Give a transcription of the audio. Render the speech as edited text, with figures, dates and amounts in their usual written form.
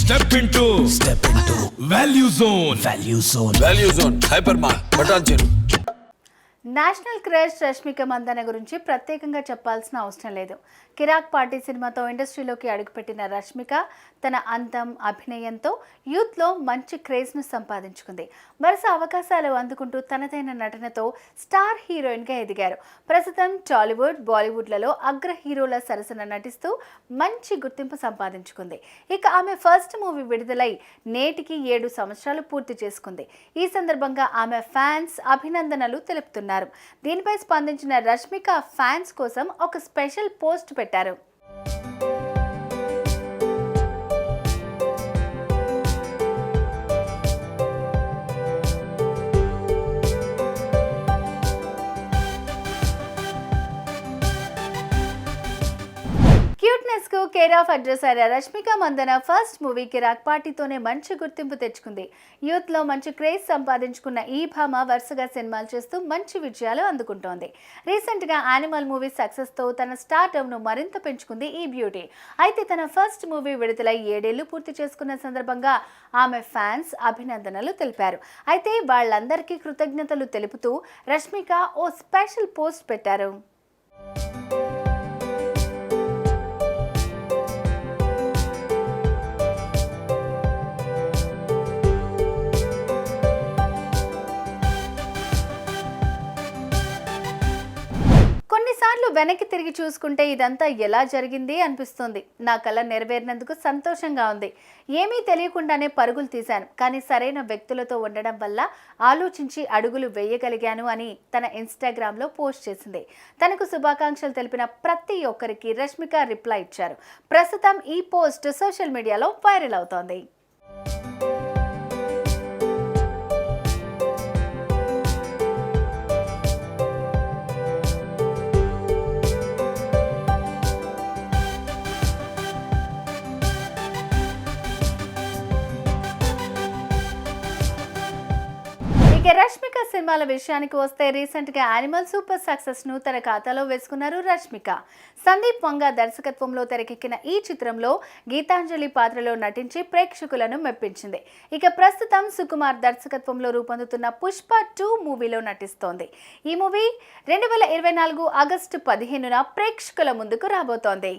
Step into Value Zone. Value Zone. Hypermart. Button Cheru. National crush Rashmika Mandanna గురించి ప్రత్యేకంగా చెప్పాల్సిన అవసరం లేదు. కిరాక్ పార్టీ సినిమాతో ఇండస్ట్రీలోకి అడుగుపెట్టిన రష్మిక తన అందం, అభినయంతో యూత్లో మంచి క్రేజ్ను సంపాదించుకుంది. వరుస అవకాశాలు అందుకుంటూ తనదైన నటనతో స్టార్ హీరోయిన్గా ఎదిగారు. ప్రస్తుతం టాలీవుడ్, బాలీవుడ్లలో అగ్ర హీరోల సరసన నటిస్తూ మంచి గుర్తింపు సంపాదించుకుంది. ఇక ఆమె ఫస్ట్ మూవీ విడుదలై నేటికి 7 సంవత్సరాలు పూర్తి చేసుకుంది. ఈ సందర్భంగా ఆమె ఫ్యాన్స్ అభినందనలు తెలుపుతున్నారు. దీనిపై స్పందించిన రష్మిక ఫ్యాన్స్ కోసం ఒక స్పెషల్ పోస్ట్ పెట్టారు. క్యూట్నెస్ కు కేర్ ఆఫ్ అడ్రస్ అయిన రష్మిక మందన ఫస్ట్ మూవీ కిరాక్ పార్టీతోనే మంచి గుర్తింపు తెచ్చుకుంది. యూత్ లో మంచి క్రేజ్ సంపాదించుకున్న ఈ భామ వరుసగా సినిమాలు చేస్తూ మంచి విజయాలు అందుకుంటోంది. రీసెంట్ గా యానిమల్ మూవీ సక్సెస్ తో తన స్టార్డమ్ ను మరింత పెంచుకుంది ఈ బ్యూటీ. అయితే తన ఫస్ట్ మూవీ విడుదలై 7 ఏళ్లు పూర్తి చేసుకున్న సందర్భంగా ఆమె ఫ్యాన్స్ అభినందనలు తెలిపారు. అయితే వాళ్ళందరికీ కృతజ్ఞతలు తెలుపుతూ రష్మిక ఓ స్పెషల్ పోస్ట్ పెట్టారు. కొన్నిసార్లు వెనక్కి తిరిగి చూసుకుంటే ఇదంతా ఎలా జరిగింది అనిపిస్తుంది. నా కల నెరవేరినందుకు సంతోషంగా ఉంది. ఏమీ తెలియకుండానే పరుగులు తీశాను, కానీ సరైన వ్యక్తులతో ఉండడం వల్ల ఆలోచించి అడుగులు వేయగలిగాను అని తన ఇన్స్టాగ్రామ్లో పోస్ట్ చేసింది. తనకు శుభాకాంక్షలు తెలిపిన ప్రతి ఒక్కరికి రష్మిక రిప్లై ఇచ్చారు. ప్రస్తుతం ఈ పోస్ట్ సోషల్ మీడియాలో వైరల్ అవుతోంది. రష్మిక సినిమాల విషయానికి వస్తే రీసెంట్ గా యానిమల్ సూపర్ సక్సెస్ ను తన ఖాతాలో వేసుకున్నారు రష్మిక. సందీప్ వంగ దర్శకత్వంలో తెరకెక్కిన ఈ చిత్రంలో గీతాంజలి పాత్రలో నటించి ప్రేక్షకులను మెప్పించింది. ఇక ప్రస్తుతం సుకుమార్ దర్శకత్వంలో రూపొందుతున్న పుష్ప 2 మూవీలో నటిస్తోంది. ఈ మూవీ 2024 ఆగస్టు 15న ప్రేక్షకుల ముందుకు రాబోతోంది.